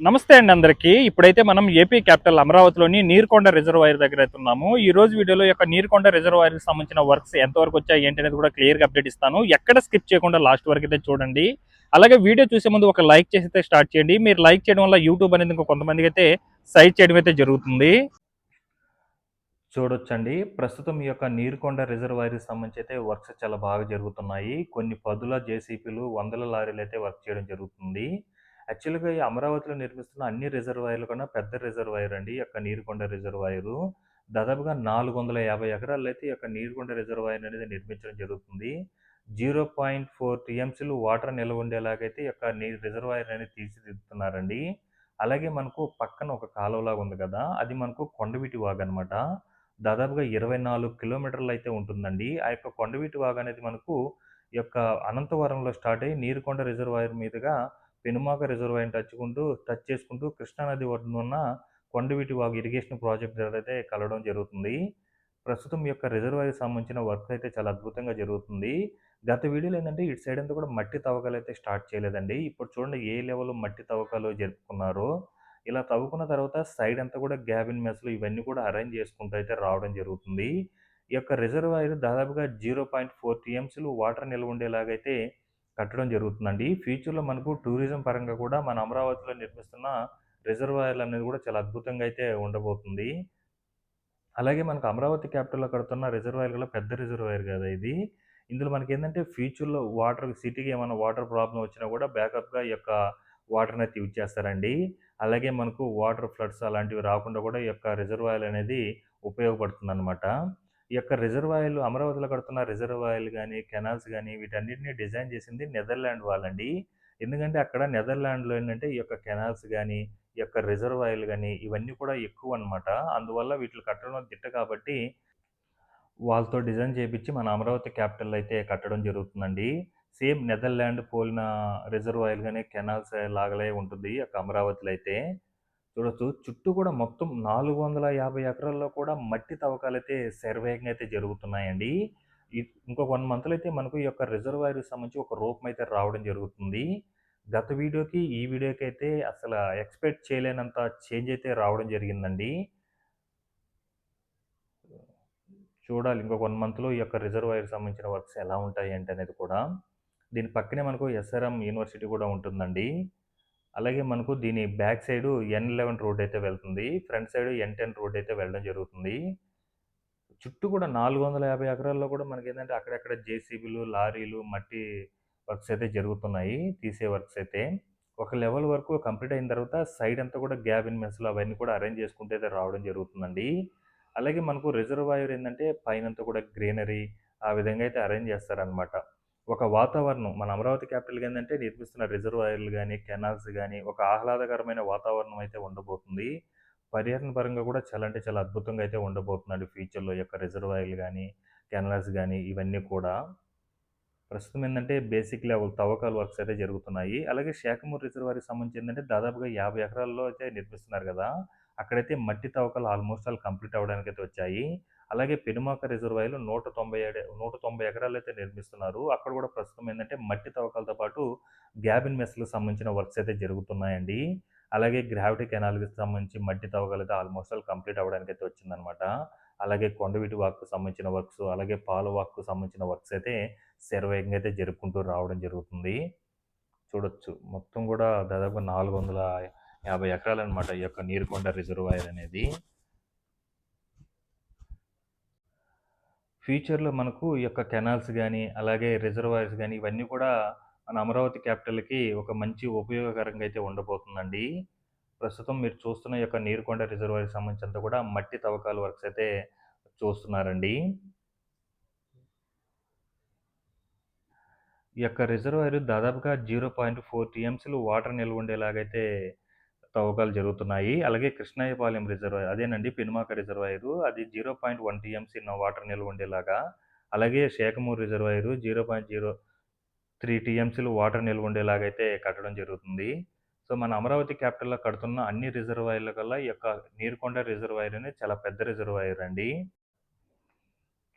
నమస్తే అండి అందరికీ. ఇప్పుడైతే మనం ఏపీ క్యాపిటల్ అమరావతిలోని నీరుకొండ రిజర్వాయర్ దగ్గర అయితే ఉన్నాము. ఈ రోజు వీడియోలో యొక్క నీరుకొండ రిజర్వాయర్కి సంబంధించిన వర్క్స్ ఎంతవరకు వచ్చాయి ఏంటి అనేది కూడా క్లియర్గా అప్డేట్ ఇస్తాను. ఎక్కడ స్కిప్ చేయకుండా లాస్ట్ వరకు అయితే చూడండి. అలాగే వీడియో చూసే ముందు ఒక లైక్ చేసి అయితే స్టార్ట్ చేయండి. మీరు లైక్ చేయడం వల్ల యూట్యూబ్ అనేది ఇంకా కొంతమందికి అయితే సైట్ చేయడం అయితే జరుగుతుంది. చూడొచ్చండి, ప్రస్తుతం ఈ యొక్క నీరుకొండ రిజర్వాయర్కి సంబంధించి అయితే వర్క్స్ చాలా బాగా జరుగుతున్నాయి. కొన్ని పదుల జేసీపీలు, వందల లారీలు అయితే వర్క్ చేయడం జరుగుతుంది. యాక్చువల్‌గా ఈ అమరావతిలో నిర్మిస్తున్న అన్ని రిజర్వాయర్ల కన్నా పెద్ద రిజర్వాయర్ అండి ఈ యొక్క నీరుకొండ రిజర్వాయరు. దాదాపుగా 450 ఎకరాల్లో అయితే ఈ యొక్క నీరుకొండ రిజర్వాయర్ అనేది నిర్మించడం జరుగుతుంది. 0.4 టీఎంసీలు వాటర్ నిల్వ ఉండేలాగైతే ఈ యొక్క రిజర్వాయర్ అనేది తీర్చిదిద్దుతున్నారండి. అలాగే మనకు పక్కన ఒక కాలువలాగా ఉంది కదా! అది మనకు కొండవీటి వాగనమాట. దాదాపుగా 24 కిలోమీటర్లు అయితే ఉంటుందండి. ఆ యొక్క కొండవీటి వాగు అనేది మనకు ఈ యొక్క అనంతవరంలో స్టార్ట్ అయ్యి నీరుకొండ రిజర్వాయర్ మీదుగా పెనుమాక రిజర్వాయర్‌ని టచ్ చేసుకుంటూ కృష్ణానది ఒడ్డున ఉన్న కొండవీటి వాగు ఇరిగేషన్ ప్రాజెక్ట్ దగ్గర అయితే కలవడం జరుగుతుంది. ప్రస్తుతం ఈ యొక్క రిజర్వాయర్‌కి సంబంధించిన వర్క్ అయితే చాలా అద్భుతంగా జరుగుతుంది. గత వీడియోలో ఏందంటే ఇటు సైడ్ అంతా కూడా మట్టి తవ్వకాలైతే స్టార్ట్ చేయలేదండి. ఇప్పుడు చూడండి ఏ లెవెల్‌లో మట్టి తవ్వకాలు జరుపుకున్నారో. ఇలా తవ్వుకున్న తర్వాత సైడ్ అంతా కూడా గ్యాబిన్ మెస్‌లు ఇవన్నీ కూడా అరేంజ్ చేసుకుంటూ అయితే రావడం జరుగుతుంది. ఈ యొక్క రిజర్వాయర్ దాదాపుగా 0.4 టీఎంసీలు వాటర్ నిల్వ ఉండేలాగైతే కట్టడం జరుగుతుందండి. ఫ్యూచర్‌లో మనకు టూరిజం పరంగా కూడా మన అమరావతిలో నిర్మిస్తున్న రిజర్వాయర్‌లు అనేది కూడా చాలా అద్భుతంగా అయితే ఉండబోతుంది. అలాగే మనకు అమరావతి క్యాపిటల్‌లో కడుతున్న రిజర్వాయర్ కూడా పెద్ద రిజర్వాయర్ కదా ఇది. ఇందులో మనకేందంటే ఫ్యూచర్‌లో సిటీకి ఏమైనా వాటర్ ప్రాబ్లమ్ వచ్చినా కూడా బ్యాకప్‌గా ఈ యొక్క వాటర్‌ని అయితే యూజ్ చేస్తారండి. అలాగే మనకు వాటర్ ఫ్లడ్స్ అలాంటివి రాకుండా కూడా ఈ యొక్క రిజర్వాయర్ అనేది ఉపయోగపడుతుందనమాట. ఈ యొక్క రిజర్వాయర్‌లు అమరావతిలో కడుతున్న రిజర్వాయర్‌లు గాని, కెనాల్స్ గాని వీటన్నిటిని డిజైన్ చేసింది నెదర్లాండ్ వాళ్ళండి. ఎందుకంటే అక్కడ నెదర్లాండ్‌లో ఏంటంటే ఈ యొక్క కెనాల్స్ గాని, ఈ యొక్క రిజర్వాయర్‌లు గాని ఇవన్నీ కూడా ఎక్కువనమాట. అందువల్ల వీటిని కట్టడంలో దిట్ట కాబట్టి వాళ్ళతో డిజైన్ చేపిచ్చి మన అమరావతి క్యాపిటల్ అయితే కట్టడం జరుగుతుందండి. సేమ్ నెదర్లాండ్ పోలిన రిజర్వాయర్ గాని, కెనాల్స్ లాగలే ఉంటుంది ఈ యొక్క అమరావతిలో అయితే. చూడొచ్చు చుట్టూ కూడా మొత్తం 450 ఎకరాల్లో కూడా మట్టి తవ్వకాలైతే శరవేగంగా అయితే జరుగుతున్నాయండి. ఇంకొక 1 మంత్‌లో అయితే మనకు ఈ యొక్క రిజర్వాయర్‌కి సంబంధించి ఒక రూపం అయితే రావడం జరుగుతుంది. గత వీడియోకి, ఈ వీడియోకి అయితే అసల ఎక్స్‌పెక్ట్ చేయలేనంత చేంజ్ అయితే రావడం జరిగిందండి. చూడాలి ఇంకొక 1 మంత్‌లో ఈ యొక్క రిజర్వాయర్‌కి సంబంధించిన వర్క్స్ ఎలా ఉంటాయి ఏంటి అనేది కూడా. దీని పక్కనే మనకు ఎస్ఆర్ఎం యూనివర్సిటీ కూడా ఉంటుందండి. అలాగే మనకు దీని బ్యాక్ సైడు N11 రోడ్ అయితే వెళ్తుంది. ఫ్రంట్ సైడ్ N10 రోడ్ అయితే వెళ్ళడం జరుగుతుంది. చుట్టూ కూడా 450 ఎకరాల్లో కూడా మనకేందంటే అక్కడక్కడ జేసీబీలు, లారీలు, మట్టి వర్క్స్ అయితే జరుగుతున్నాయి. తీసే వర్క్స్ అయితే. ఒక లెవెల్ వరకు కంప్లీట్ అయిన తర్వాత సైడ్ అంతా కూడా గ్యాబిన్ మెస్‌లు అవన్నీ కూడా అరేంజ్ చేసుకుంటూ అయితే రావడం జరుగుతుందండి. అలాగే మనకు రిజర్వాయర్ ఏందంటే పైనంతా కూడా గ్రీనరీ ఆ విధంగా అయితే అరేంజ్ చేస్తారనమాట. ఒక వాతావరణం మన అమరావతి క్యాపిటల్‌గా ఏందంటే నిర్మిస్తున్న రిజర్వాయర్‌లు గాని, కెనాల్స్ గాని ఒక ఆహ్లాదకరమైన వాతావరణం అయితే ఉండబోతుంది. పర్యాటన పరంగా కూడా చాలా అంటే చాలా అద్భుతంగా అయితే ఉండబోతుందండి ఫ్యూచర్‌లో ఈ యొక్క రిజర్వాయర్‌లు గాని, కెనాల్స్ గాని ఇవన్నీ కూడా. ప్రస్తుతం ఏందంటే బేసిక్ లెవెల్ తవ్వకాలు వర్క్స్ అయితే జరుగుతున్నాయి. అలాగే శాఖమూరు రిజర్వాయర్‌కి సంబంధించి ఏందంటే దాదాపుగా 50 ఎకరాల్లో అయితే నిర్మిస్తున్నారు గదా! అక్కడైతే మట్టి తవ్వకాలు ఆల్‌మోస్ట్ ఆల్ కంప్లీట్ అవ్వడానికైతే వచ్చాయి. అలాగే పెనుమాక రిజర్వాయర్‌లో 190 ఎకరాలైతే నిర్మిస్తున్నారు. అక్కడ కూడా ప్రస్తుతం ఏందంటే మట్టి తవ్వకాలతో పాటు గ్యాబిన్ మెస్‌లకు సంబంధించిన వర్క్స్ అయితే జరుగుతున్నాయండి. అలాగే గ్రావిటీ కెనాల్‌కి సంబంధించి మట్టి తవ్వకాలైతే ఆల్‌మోస్ట్ ఆల్ కంప్లీట్ అవ్వడానికైతే వచ్చిందనమాట. అలాగే కొండవీటి వాక్‌కు సంబంధించిన వర్క్స్, అలాగే పాల వాక్‌కు సంబంధించిన వర్క్స్ అయితే శరవేగంగా అయితే జరుపుకుంటూ రావడం జరుగుతుంది. చూడొచ్చు. మొత్తం గూడా దాదాపుగా 450 ఎకరాలనమాట ఈ యొక్క నీరుకొండ రిజర్వాయర్ అనేది. ఫ్యూచర్‌లో మనకు ఈ యొక్క కెనాల్స్ గాని, అలాగే రిజర్వాయర్స్ గాని ఇవన్నీ కూడా మన అమరావతి క్యాపిటల్‌కి ఒక మంచి ఉపయోగకరంగా అయితే ఉండబోతుందండి. ప్రస్తుతం మీరు చూస్తున్న ఈ యొక్క నీరుకొండ రిజర్వాయర్‌కి సంబంధించినంతా కూడా మట్టి తవ్వకాల వర్క్స్ అయితే చూస్తున్నారండి. ఈ యొక్క రిజర్వాయర్ దాదాపుగా 0.4 టీఎంసీలు వాటర్ నిల్వ ఉండేలాగైతే తవ్వకాలు జరుగుతున్నాయి. అలాగే కృష్ణాయపాలెం రిజర్వాయర్ అదేనండి పెనుమాక రిజర్వాయరు. అది 0.1 టీఎంసీ వాటర్ నిల్వ ఉండేలాగా. అలాగే శేఖమూరు రిజర్వాయరు 0.03 టీఎంసీలు వాటర్ నిల్వ ఉండేలాగైతే కట్టడం జరుగుతుంది. సో, మన అమరావతి క్యాపిటల్‌లో కడుతున్న అన్ని రిజర్వాయర్ల కల్లా ఈ యొక్క నీరుకొండ రిజర్వాయర్ అనేది చాలా పెద్ద రిజర్వాయర్ అండి.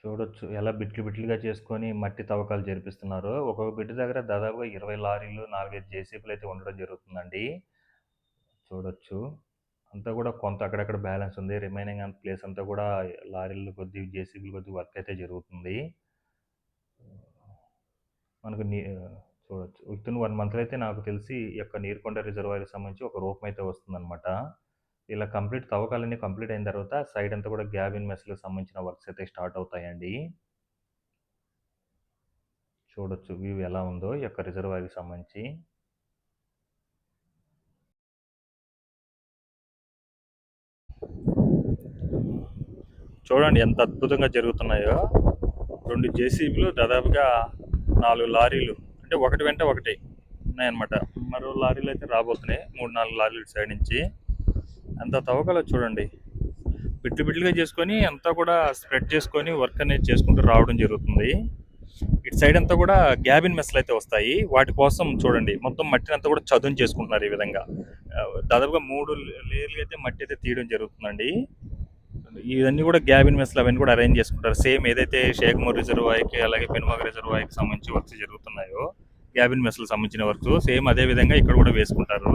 చూడొచ్చు ఎలా బిట్లు బిట్లుగా చేసుకొని మట్టి తవ్వకాలు జరిపిస్తున్నారో. ఒక్కొక్క బిట్ దగ్గర దాదాపుగా 20 లారీలు, 4, 5 జేసీబీలయితే ఉండడం జరుగుతుందండి. చూడొచ్చు. అంతా కూడా కొంత అక్కడక్కడ బ్యాలెన్స్ ఉంది. రిమైనింగ్ అంత ప్లేస్ అంతా కూడా లారీల కొద్దీ, జేసీబీల కొద్దీ వర్క్ అయితే జరుగుతుంది. మనకు చూడొచ్చు. వితిన్ 1 మంత్‌లో అయితే నాకు తెలిసి ఈ యొక్క నీరుకొండ రిజర్వాయర్‌కి సంబంధించి ఒక రూపమైతే వస్తుందనమాట. ఇలా తవ్వకాలన్నీ కంప్లీట్ అయిన తర్వాత సైడ్ అంతా కూడా గ్యాబిన్ మెస్‌లకు సంబంధించిన వర్క్స్ అయితే స్టార్ట్ అవుతాయండి. చూడొచ్చు వ్యూ ఎలా ఉందో ఈ యొక్క రిజర్వాయర్‌కి సంబంధించి. చూడండి ఎంత అద్భుతంగా జరుగుతున్నాయో. 2 జేసీబీలు దాదాపుగా 4 లారీలు అంటే ఒకటి వెంట ఒకటి ఉన్నాయన్నమాట. మరో లారీలు అయితే రాబోతున్నాయి. 3, 4 లారీలు ఇటు సైడ్ నుంచి. అంత తవ్వకాలు చూడండి. బిట్లు బిట్లుగా చేసుకొని అంతా కూడా స్ప్రెడ్ చేసుకొని వర్క్ అనేది చేసుకుంటూ రావడం జరుగుతుంది. ఇటు సైడ్ అంతా కూడా గ్యాబిన్ మెస్లు అయితే వస్తాయి. వాటి కోసం చూడండి మొత్తం మట్టిని అంతా కూడా చదును చేసుకుంటున్నారు ఈ విధంగా. దాదాపుగా 3 లేయర్లు అయితే మట్టి అయితే తీయడం జరుగుతుందండి. ఇవన్నీ కూడా గ్యాబిన్ మెస్లు అవన్నీ కూడా అరేంజ్ చేసుకుంటారు. సేమ్ ఏదైతే షేక్మూర్ రిజర్వాయర్కి అలాగే పెనుమాక రిజర్వాయర్కి సంబంధించి వర్క్స్ జరుగుతున్నాయో గ్యాబిన్ మెస్లకు సంబంధించిన వర్క్స్ సేమ్ అదే విధంగా ఇక్కడ కూడా వేసుకుంటారు.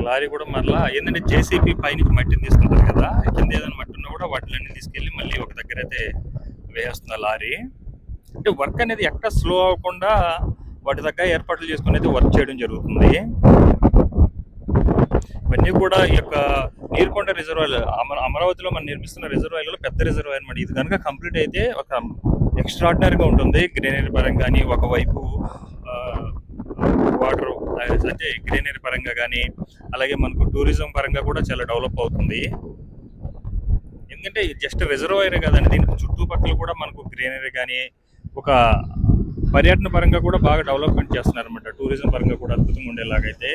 లారీ కూడా మరలా ఏంటంటే జేసీబీ పైనుంచి మట్టిని తీసుకుంటారు కదా, కింద ఏదైనా మట్టి ఉన్నా కూడా వాటిలన్నీ తీసుకెళ్ళి మళ్ళీ ఒక దగ్గర అయితే వేస్తుంది లారీ. అంటే వర్క్ అనేది ఎక్కడ స్లో అవ్వకుండా వాటి దగ్గర ఏర్పాట్లు చేసుకుని అయితే వర్క్ చేయడం జరుగుతుంది. ఇవన్నీ కూడా ఈ యొక్క నీరుకొండ రిజర్వాయర్ అమరావతిలో మనం నిర్మిస్తున్న రిజర్వాయర్లో పెద్ద రిజర్వాయర్ అనమాట. ఇది కనుక కంప్లీట్ అయితే ఒక ఎక్స్ట్రాడినరీగా ఉంటుంది. గ్రీనరీ పరంగా కానీ ఒకవైపు వాటర్ అంటే గ్రీనరీ పరంగా కానీ అలాగే మనకు టూరిజం పరంగా కూడా చాలా డెవలప్ అవుతుంది. ఎందుకంటే జస్ట్ రిజర్వాయరే కదండి, దీనికి చుట్టుపక్కల కూడా మనకు గ్రీనరీ కానీ ఒక పర్యటన పరంగా కూడా బాగా డెవలప్మెంట్ చేస్తున్నారు అనమాట. టూరిజం పరంగా కూడా అద్భుతంగా ఉండేలాగైతే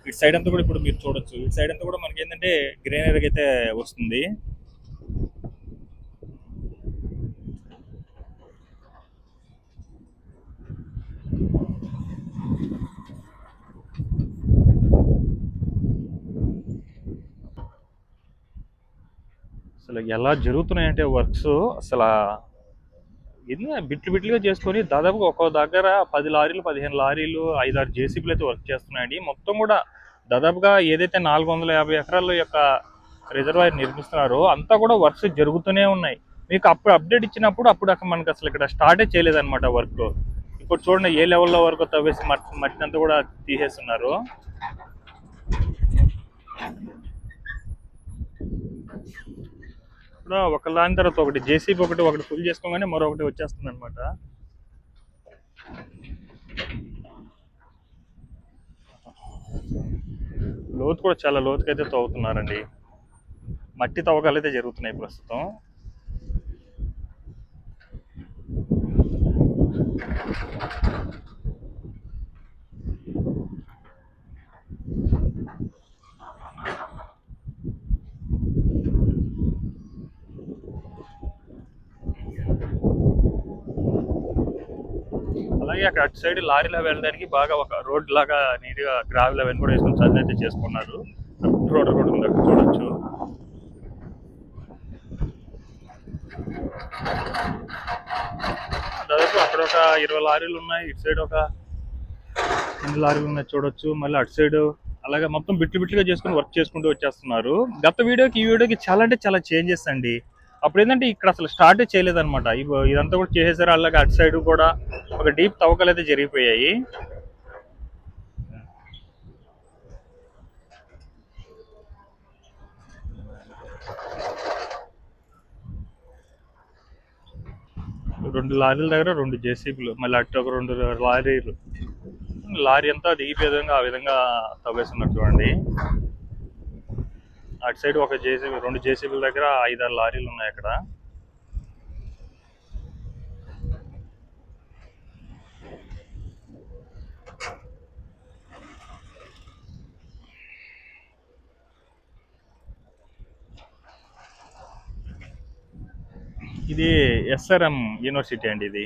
ఇటు సైడ్ అంతా కూడా ఇప్పుడు మీరు చూడొచ్చు. ఇటు సైడ్ అంతా కూడా మనకి ఏంటంటే గ్రీనరీ అయితే వస్తుంది. అసలు ఎలా జరుగుతున్నాయంటే వర్క్స్ అసలు ఎన్ని బిట్లు బిట్లుగా చేసుకొని దాదాపుగా ఒక్కో దగ్గర 10 లారీలు 15 లారీలు 5-6 జేసీబీలు అయితే వర్క్ చేస్తున్నాయండి. మొత్తం కూడా దాదాపుగా ఏదైతే 450 ఎకరాల యొక్క రిజర్వాయర్ నిర్మిస్తున్నారో అంతా కూడా వర్క్స్ జరుగుతూనే ఉన్నాయి. మీకు అప్పుడు అప్డేట్ ఇచ్చినప్పుడు అప్పుడు మనకు అసలు ఇక్కడ స్టార్టే చేయలేదన్నమాట వర్క్. ఇప్పుడు చూడండి ఏ లెవెల్లో వరకు తవ్వేసి మట్టిని అంతా కూడా తీసేస్తున్నారు. ఇప్పుడు ఒక లాన్ తర్వాత ఒకటి జేసీబీ ఒకటి ఫుల్ చేసుకోగానే మరొకటి వచ్చేస్తుంది అనమాట. లోతు కూడా చాలా లోతుకైతే తవ్వుతున్నారండి. మట్టి తవ్వకాలు అయితే జరుగుతున్నాయి ప్రస్తుతం. అలాగే అక్కడ అటు సైడ్ లారీలో వెళ్ళడానికి బాగా ఒక రోడ్ లాగా నీట్గా గ్రావెల్ అవన్నీ కూడా వేసుకొని చదువు అయితే చేసుకున్నారు. రోడ్ కూడా ఉంది అక్కడ చూడొచ్చు. దాదాపు అక్కడ ఒక 20 లారీలు ఉన్నాయి. ఇటు సైడ్ ఒక 8 లారీలు ఉన్నాయి చూడొచ్చు. మళ్ళీ అటు సైడ్ అలాగే మొత్తం బిట్లుగా చేసుకుని వర్క్ చేసుకుంటూ వచ్చేస్తున్నారు. గత వీడియోకి ఈ వీడియోకి చాలా అంటే చాలా చేంజెస్ అండి. అప్పుడు ఏంటంటే ఇక్కడ అసలు స్టార్టే చేయలేదన్నమాట. ఇదంతా కూడా చేసేసారు. అలాగే అటు సైడ్ కూడా ఒక డీప్ తవ్వకాలు అయితే జరిగిపోయాయి. రెండు లారీల దగ్గర 2 జేసీబీలు, మళ్ళీ అటు ఒక 2 లారీలు. లారీ అంతా దిగిపోయే విధంగా ఆ విధంగా తవ్వేస్తున్నారు చూడండి. అటు సైడ్ ఒక జేసీబీ 2 జేసీబీల దగ్గర 5-6 లారీలు ఉన్నాయి అక్కడ. ఇది ఎస్ఆర్ఎం యూనివర్సిటీ అండి ఇది.